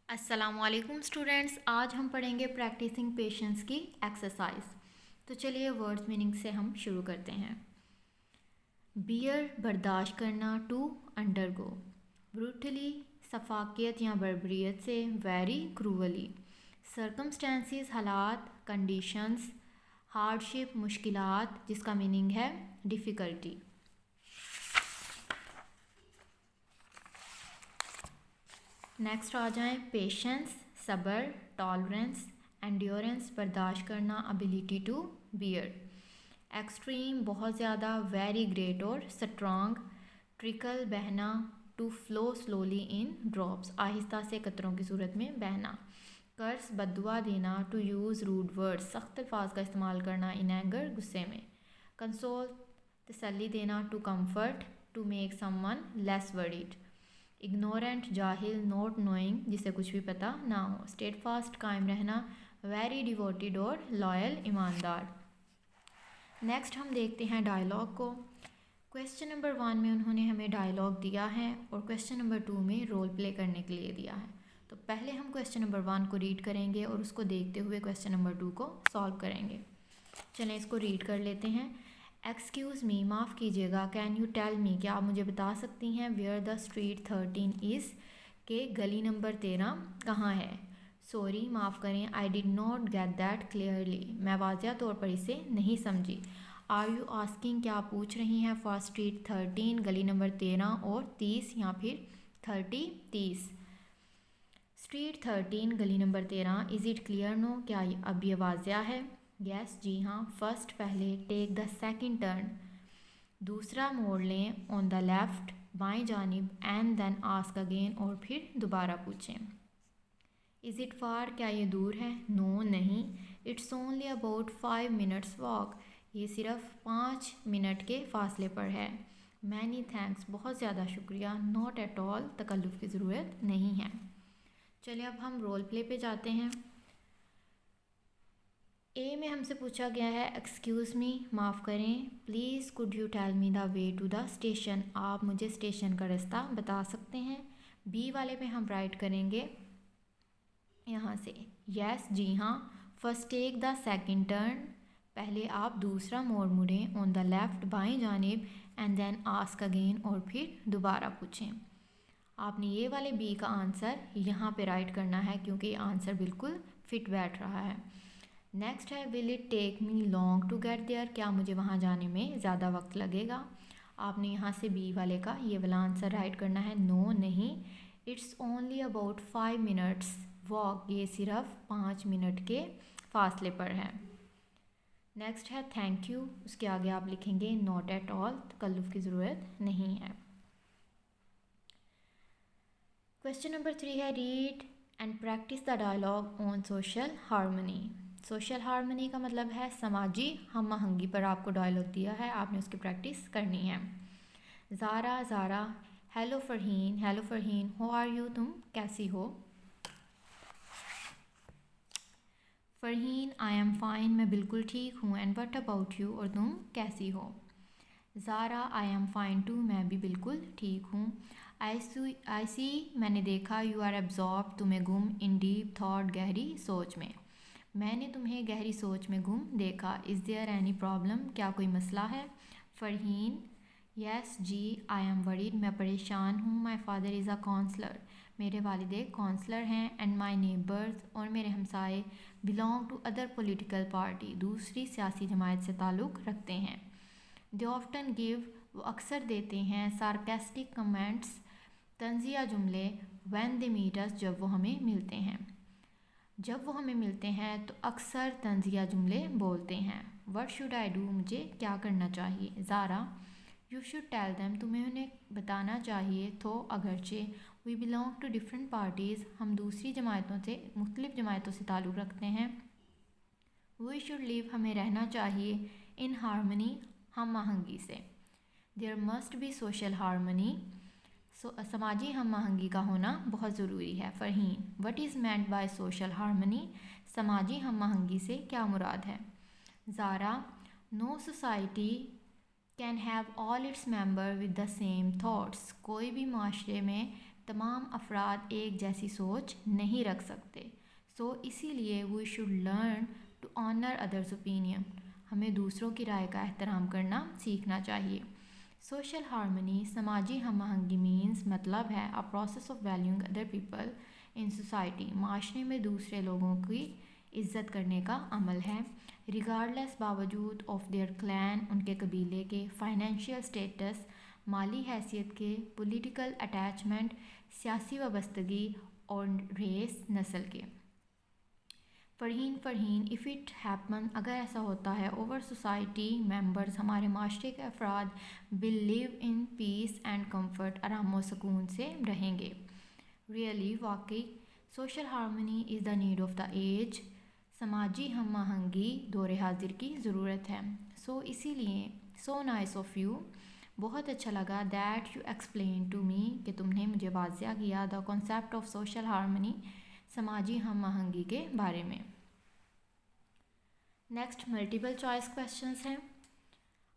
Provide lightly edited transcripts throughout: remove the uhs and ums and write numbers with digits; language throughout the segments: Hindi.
अस्सलामुअलैकुम स्टूडेंट्स, आज हम पढ़ेंगे प्रैक्टिसिंग पेशेंस की एक्सरसाइज। तो चलिए वर्ड्स मीनिंग से हम शुरू करते हैं। बियर बर्दाश्त करना, टू अंडरगो, ब्रूटली सफाकियत या बर्बरियत से, वेरी क्रूअली, सर्कमस्टेंसेस हालात, कंडीशंस, हार्डशिप मुश्किलात जिसका मीनिंग है डिफ़िकल्टी। नेक्स्ट आ जाएं, पेशेंस सब्र, टॉलरेंस एंड्योरेंस बर्दाश्त करना, एबिलिटी टू बियर, एक्सट्रीम बहुत ज़्यादा, वेरी ग्रेट और स्ट्रॉन्ग, ट्रिकल बहना, to flow slowly in drops आहिस्ता से कतरों की सूरत में बहना, कर्स बददुआ देना, टू यूज़ रूड वर्ड्स सख्त अल्फाज का इस्तेमाल करना, इन एंगर गुस्से में, कंसोल तसल्ली देना, to comfort, to make someone less worried, ignorant जाहिल, नॉट नोइंग जिसे कुछ भी पता ना हो, स्टेट फास्ट कायम रहना, वेरी डिवोटेड और लॉयल ईमानदार। नेक्स्ट हम देखते हैं डायलॉग को। क्वेश्चन नंबर 1 में उन्होंने हमें डायलॉग दिया है और क्वेश्चन नंबर 2 में रोल प्ले करने के लिए दिया है। तो पहले हम क्वेश्चन नंबर 1 को रीड करेंगे और उसको देखते हुए क्वेश्चन नंबर 2 को सॉल्व करेंगे। चलें इसको रीड कर लेते हैं। एक्सक्यूज़ मी, माफ़ कीजिएगा, कैन यू टेल मी, क्या आप मुझे बता सकती हैं, वेयर द स्ट्रीट 13 इज़, के गली नंबर 13 कहाँ है। सॉरी माफ़ करें, I did not get that clearly, मैं वाज़िया तौर पर इसे नहीं समझी। आर यू आस्किंग, क्या आप पूछ रही हैं, फॉर स्ट्रीट 13 गली नंबर 13 और 30 या फिर 30। स्ट्रीट 13 गली number 13, is it clear, no, क्या अब ये वाज़िया है। यस जी हाँ, फर्स्ट पहले, टेक द सेकंड टर्न दूसरा मोड़ लें, ऑन द लेफ़्ट बाएं जानिब, एंड देन आस्क अगेन और फिर दोबारा पूछें। इज़ इट फार, क्या ये दूर है। नो नहीं, it's only about 5 minutes walk, ये सिर्फ 5 मिनट के फासले पर है। मैनी थैंक्स, बहुत ज़्यादा शुक्रिया। नॉट एट ऑल, तकल्लुफ़ की ज़रूरत नहीं है। चलिए अब हम रोल प्ले पे जाते हैं। ए में हमसे पूछा गया है, एक्सक्यूज़ मी, माफ़ करें, please could you tell me the way to the station, आप मुझे स्टेशन का रास्ता बता सकते हैं। बी वाले में हम राइट करेंगे यहाँ से, यस जी हाँ, first take the second turn, पहले आप दूसरा मोड़ मुड़ें, ऑन द लेफ़्ट बाएं जानिब, एंड देन आस्क अगेन और फिर दोबारा पूछें। आपने ये वाले बी का आंसर यहाँ पे राइट करना है क्योंकि आंसर बिल्कुल फिट बैठ रहा है। नेक्स्ट है, will it take me long to get there, क्या मुझे वहाँ जाने में ज़्यादा वक्त लगेगा। आपने यहाँ से बी वाले का ये वाला आंसर राइट करना है। नो नहीं, it's only about 5 minutes walk, ये सिर्फ 5 मिनट के फासले पर है। नेक्स्ट है, थैंक यू, उसके आगे आप लिखेंगे नॉट एट ऑल, तकल्लुफ़ की ज़रूरत नहीं है। क्वेश्चन नंबर 3 है, read and practice the dialogue on social harmony. Social harmony का मतलब है समाजी हम आहंगी पर आपको डायलॉग दिया है, आपने उसकी प्रैक्टिस करनी है। Zara, hello Farheen, how are you, तुम कैसी हो। फ़रहीन, आई एम फ़ाइन, मैं बिल्कुल ठीक हूँ, एंड व्हाट अबाउट यू, और तुम कैसी हो। Zara, I am fine too, मैं भी बिल्कुल ठीक हूँ। आई सी, मैंने देखा, यू आर एब्जॉर्ब, तुम्हें गुम, इन डीप थॉट, गहरी सोच में, मैंने तुम्हें गहरी सोच में गुम देखा। इज़ देयर एनी प्रॉब्लम, क्या कोई मसला है। फ़रहीन, यस जी, आई एम वरीड, मैं परेशान हूँ। My father is a counsellor, मेरे वालिद एक काउंसलर हैं। एंड माई नेबर्स, और मेरे हमसाए, belong to other political party, दूसरी सियासी जमात से ताल्लुक़ रखते हैं। दे ऑफ्टन गिव, वो अक्सर देते हैं। सार्केस्टिक कमेंट्स, तंजिया जुमले, व्हेन दे मीट अस, जब वो हमें मिलते हैं। जब वो हमें मिलते हैं तो अक्सर तंजिया जुमले बोलते हैं। व्हाट शुड आई डू, मुझे क्या करना चाहिए। Zara, you should tell them, तुम्हें उन्हें बताना चाहिए। तो अगरचे, we belong to different parties, हम दूसरी जमातों से, मुख्तलिफ जमातों से ताल्लुक़ रखते हैं। वी शुड लिव, हमें रहना चाहिए। इन हारमनी, हम आहंगी से। There must be social harmony, समाजी हम आहंगी का होना बहुत ज़रूरी है। Farheen, what is meant by social harmony, समाजी हम आहंगी से क्या मुराद है। Zara, no society can have all its member with the same thoughts, कोई भी माशरे में तमाम अफराद एक जैसी सोच नहीं रख सकते। सो इसीलिए we should learn to honour others opinion. हमें दूसरों की राय का एहतराम करना सीखना चाहिए। सोशल हार्मनी समाजी हम आहंगी मीन्स मतलब है a process of valuing other people in society. माशरे में दूसरे लोगों की इज़्ज़त करने का अमल है, रिगार्डलेस बावजूद ऑफ देयर क्लैन उनके कबीले के, फाइनेंशियल स्टेटस माली हैसियत के, पॉलिटिकल अटैचमेंट सियासी वाबस्तगी और रेस नस्ल के। फ़रहीन इफ़ इट हैपन अगर ऐसा होता है ओवर सोसाइटी मेंबर्स हमारे माशरे के अफराद will live in peace and comfort आराम व सुकून से रहेंगे। रियली वाकई social harmony is the need of the age. समाजी हम आहंगी दौर हाजिर की ज़रूरत है। सो इसीलिए सो नाइस ऑफ़ यू, बहुत अच्छा लगा that you explain to me कि तुमने मुझे वाज़िया किया the concept of social harmony समाजी हम आहंगी के बारे में। नेक्स्ट मल्टीपल चॉइस क्वेश्चंस हैं।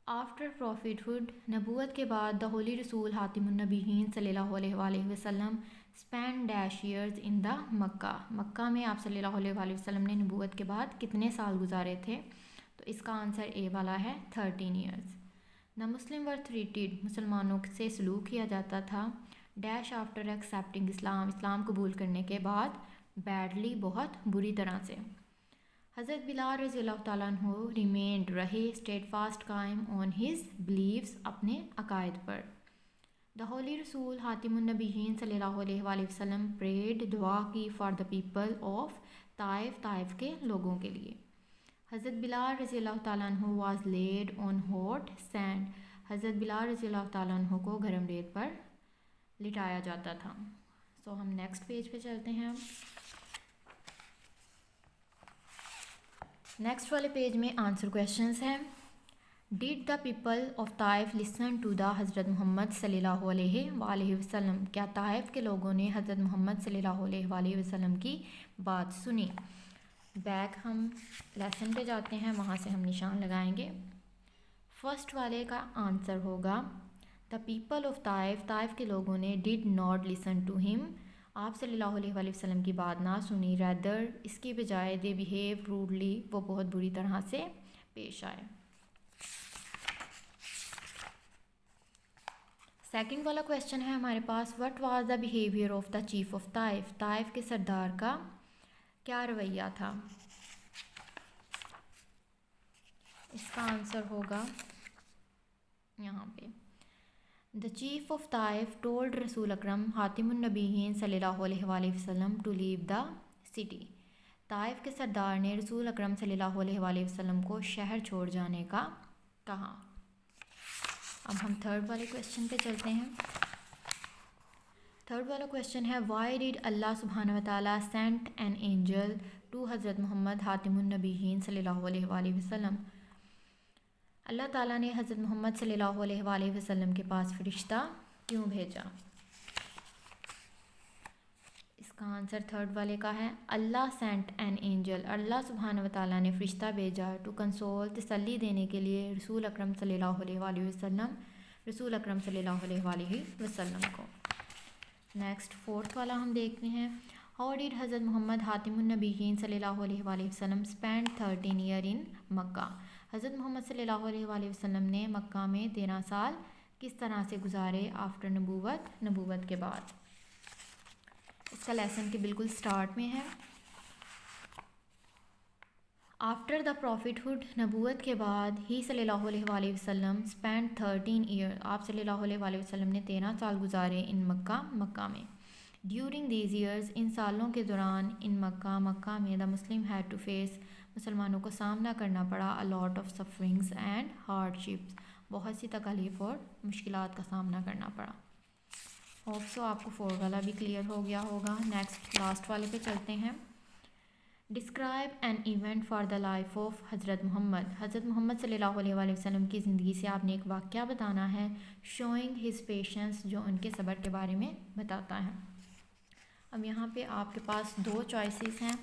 आफ्टर प्रॉफिटहुड नबूवत के बाद द होली रसूल हातिमुन नबीयीन सल्लल्लाहु अलैहि वसल्लम spend dash years in the Mecca. मक्का में आप सल्लल्लाहु अलैहि वसल्लम ने नबूवत के बाद कितने साल गुजारे थे? तो इसका आंसर ए वाला है 13 years. The Muslim were treated मुसलमानों से सलूक किया जाता था डैश आफ्टर एक्सेप्टिंग इस्लाम कबूल करने के बाद बैडली बहुत बुरी तरह से। हज़रत बिलाल रज़ियल्लाहु तआला अन्हु रिमेंड रहे स्टेड फास्ट कायम ऑन हिज बिलीव्स अपने अकायद पर। द होली रसूल हातिमुन नबीयीन सल्लल्लाहु अलैहि वसल्लम प्रेड दुआ की for the people of Taif के लोगों के लिए। हज़रत बिलाल रज़ियल्लाहु तआला अन्हु was laid on hot sand. हज़रत बिलाल रज़ियल्लाहु तआला अन्हु को गरम रेत पर लिटाया जाता था। सो हम नेक्स्ट पेज पे चलते हैं। नेक्स्ट वाले पेज में आंसर क्वेश्चंस हैं। Did the people of Taif listen to the Hazrat Mohammad सल्लल्लाहु अलैहि वसल्लम। क्या ताइफ के लोगों ने हज़रत मोहम्मद सल्लल्लाहु अलैहि वसल्लम की बात सुनी? बैक हम लेसन पे जाते हैं, वहाँ से हम निशान लगाएंगे। फर्स्ट वाले का आंसर होगा द पीपल ऑफ ताइफ के लोगों ने did not listen to him. आप सल्लल्लाहु अलैहि वसल्लम की बात ना सुनी, रैदर इसकी बजाय दे बिहेव रूडली, वो बहुत बुरी तरह से पेश आए। सेकंड वाला क्वेश्चन है हमारे पास, what was the behaviour of the chief of Taif के सरदार का क्या रवैया था? इसका आंसर होगा यहाँ पे the chief of Taif told रसूल अकरम हातिमुन नबीयीन सल्लल्लाहु अलैहि वसल्लम to leave the city. Taif के सरदार ने रसूल अकरम सल्लल्लाहु अलैहि वसल्लम को शहर छोड़ जाने का कहा। अब हम थर्ड वाले क्वेश्चन पे चलते हैं। थर्ड वाला क्वेश्चन है, वाई डिड अल्लाह सुब्हानहू व तआला सेंट एन एंजल टू हज़रत मोहम्मद हातिमुन नबीयीन सल्लल्लाहु अलैहि वसल्लम। अल्लाह ताला ने हज़रत मोहम्मद सल्लल्लाहु अलैहि वसल्लम के पास फ़रिश्ता क्यों भेजा? इसका आंसर थर्ड वाले का है, अल्लाह सेंट एन एंजल। अल्लाह सुब्हानहू व तआला ने फ़रिश्ता भेजा टू कंसोल तसल्ली देने के लिए रसूल अकरम सल्लल्लाहु अलैहि वसल्लम को। नेक्स्ट फोर्थ वाला हम देखते हैं। हाउ डिड हज़रत मोहम्मद हातिमुन नबीयीन सल्लल्लाहु अलैहि वसल्लम स्पेंड 13 ईयर इन मक्का। हज़रत मोहम्मद सल्लल्लाहु अलैहि वसल्लम ने मक्का में 13 साल किस तरह से गुजारे आफ्टर नबूवत के बाद? इसका लेसन के बिल्कुल स्टार्ट में है। आफ्टर द प्रॉफिटहुड नबूवत के बाद ही सल्लल्लाहु अलैहि वसल्लम स्पेंड 13 ईयर। आप सल्लल्लाहु अलैहि वसल्लम ने 13 साल गुजारे इन मक्का में। ड्यूरिंग दीज ईयर्स इन सालों के दौरान इन मक्का में the Muslim had to face मुसलमानों को सामना करना पड़ा a lot of sufferings and hardships. बहुत सी तकलीफ़ और मुश्किलात का सामना करना पड़ा। होप सो आपको 4 वाला भी क्लियर हो गया होगा। नेक्स्ट लास्ट वाले पे चलते हैं। Describe an event for the life of हज़रत मोहम्मद। हज़रत मोहम्मद सल्लल्लाहु अलैहि वसल्लम की ज़िंदगी से आपने एक वाक़या बताना है शोइंग हिज पेशेंस, जो उनके सब्र के बारे में बताता है। अब यहाँ पे आपके पास 2 चॉइसेस हैं।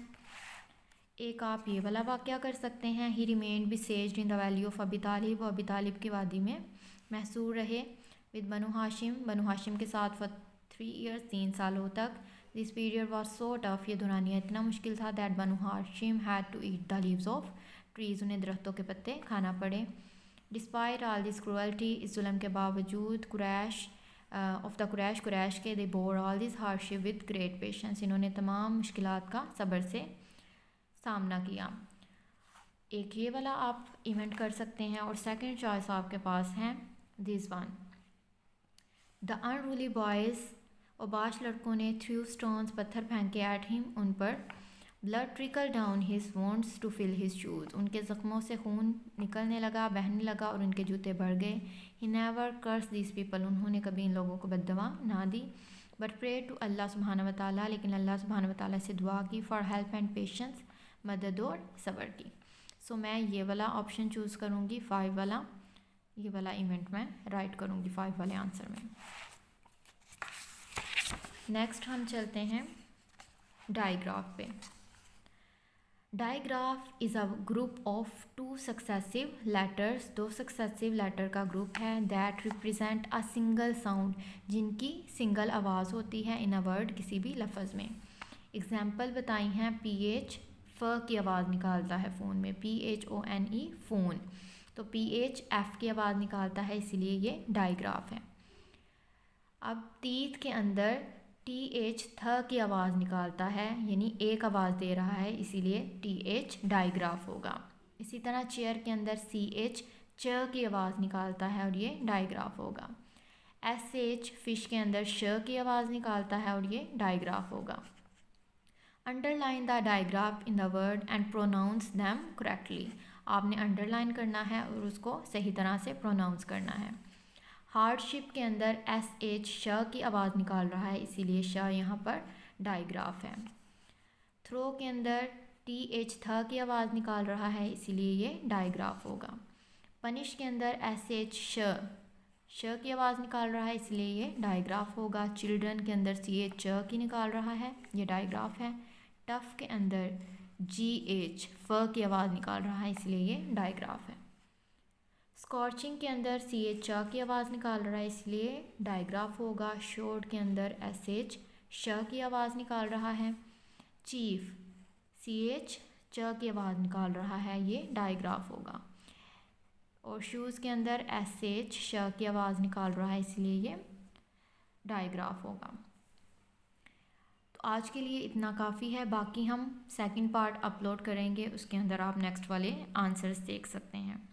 एक आप ये वाला वाक़या कर सकते हैं, he remained besieged in the valley of Abi Talib. अबी तालिब की वादी में महसूर रहे विद बनु हाशिम के साथ 3 years 3 सालों तक। This period was so tough, ये दौरानिया इतना मुश्किल था। That Banu Hashim had to eat the leaves of trees, उन्हें दरख्तों के पत्ते खाना पड़े। डिस्पाइट ऑल दिस क्रूअल्टी, इस जुल्म के बावजूद, कुरैश कुरैश के they bore all this hardship with great patience, इन्होंने तमाम मुश्किलात का सब्र से सामना किया। एक ये वाला आप इवेंट कर सकते हैं और सेकंड चॉइस आपके पास है this one. The unruly boys, ओबाश लड़कों ने थ्रू स्टोन्स, पत्थर फेंके एट हिम, उन पर। Blood trickle down his wounds to fill his shoes, उनके ज़ख्मों से खून निकलने लगा, बहने लगा और उनके जूते भर गए। He never curse this people, उन्होंने कभी इन लोगों को बद्दुआ ना दी। बट प्रे टू अल्लाह सुब्हानहू व तआला, लेकिन अल्लाह सुब्हानहू व तआला से दुआ की। फॉर हेल्प एंड पेशेंस, मदद और सब्र की। सो मैं ये वाला ऑप्शन चूज़ करूँगी, 5 वाला, ये वाला इवेंट मैं राइट करूँगी 5 वाले आंसर में। नेक्स्ट हम चलते हैं डायग्राफ पे। Digraph is a group of 2 successive letters, 2 successive letter का ग्रुप है। That represent a single sound, जिनकी सिंगल आवाज़ होती है इन अ वर्ड, किसी भी लफ्ज़ में। एग्जाम्पल बताई हैं, PH फ की आवाज़ निकालता है फ़ोन में, PHONE फ़ोन, तो PH F की आवाज़ निकालता है, इसीलिए ये डायग्राफ है। अब तीत के अंदर TH थ की आवाज़ निकालता है, यानी एक आवाज़ दे रहा है, इसीलिए TH डायग्राफ होगा। इसी तरह चेयर के अंदर CH च की आवाज़ निकालता है और ये डायग्राफ होगा। SH फिश के अंदर श की आवाज़ निकालता है और ये डायग्राफ होगा। Underline the digraph in the word and pronounce them correctly, आपने अंडरलाइन करना है और उसको सही तरह से प्रोनाउंस करना है। हार्डशिप के अंदर SH श की आवाज़ निकाल रहा है, इसीलिए श यहाँ पर डायग्राफ है। थ्रो के अंदर TH थ की आवाज़ निकाल रहा है, इसीलिए ये डायग्राफ होगा। पनिश के अंदर SH श की आवाज़ निकाल रहा है, इसलिए ये डायग्राफ होगा। चिल्ड्रन के अंदर CH च की निकाल रहा है, ये डायग्राफ है। टफ के अंदर GH फ की आवाज़ निकाल रहा है, इसलिए ये डायग्राफ है। स्कॉर्चिंग के अंदर CH च की आवाज़ निकाल रहा है, इसलिए डायग्राफ होगा। शोर्ट के अंदर SH श की आवाज़ निकाल रहा है। चीफ CH च की आवाज़ निकाल रहा है, ये डायग्राफ होगा। और शूज़ के अंदर SH श की आवाज़ निकाल रहा है, इसलिए ये डायग्राफ होगा। तो आज के लिए इतना काफ़ी है, बाकी हम सेकंड पार्ट अपलोड करेंगे, उसके अंदर आप नेक्स्ट वाले आंसर्स देख सकते हैं।